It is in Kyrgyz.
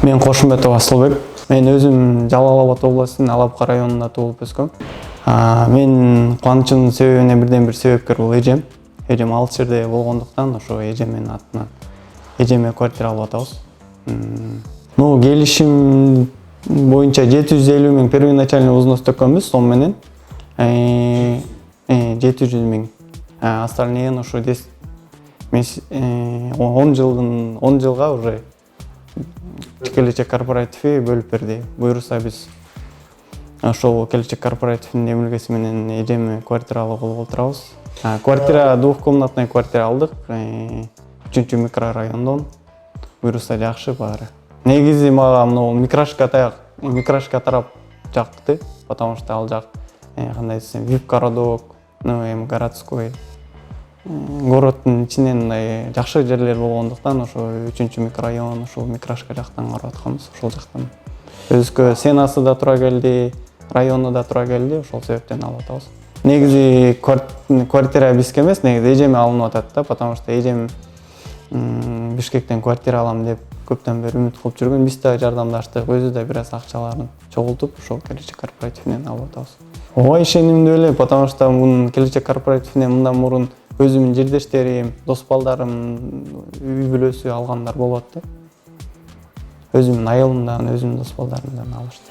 Мен Кошумбетов Асылбек. Мен өзүм Жалал Абад областынын Алапка районунда туулуп өскөм. Мен кубанычымдын себебине бирден бир себепкер бул эжем. Эжем ал жерде болгондуктан ошо эжемдин атынан эжеме квартира алып атабыз. Келишим боюнча 750 миң первоначальный взнос төккөнбүз, сом менен. 700 миң. Остальные ошо 10 жылга уже келечек корпоративи бөлүп берди. Буюрса биз ошол келечек корпоративдин эмилгеси менен эжеме квартира алып отурабыз. Квартира двухкомнатный квартира алдык. 3-чү микрорайондон. Буюрса жакшы баары. Негизи мага мына микрашка тарап жакты, потому что ал жак кандай десем, VIP городок, городской. Городдун ичинен мындай жакшы жерлер болгондуктан ошо 3-чү микрорайон, ошол микрашка жактан карап атканбыз, ошол жактан. Өзгө сенасы да тура келди, району да тура келди, ошол себептен алып атабыз. Негизи квартира бизге эмес, негизи эжеме алынып атат да, потому что эжем Бишкектен квартира алам деп көптөн бери үмүт кылып жүргөн. Биз да жардамдаштык, өзү да бир аз акчаларын чогултуп, ошол келечек корпоративинен алып атабыз. Ооба, ишенимдүү эле, потому что мунун келечек корпоративинен мындан мурун өзүмдүн жердештерим, дос балдарым үй бүлөсү алгандар болот да. Өзүмдүн айылымдан, өзүмдүн дос балдарымдан алышты.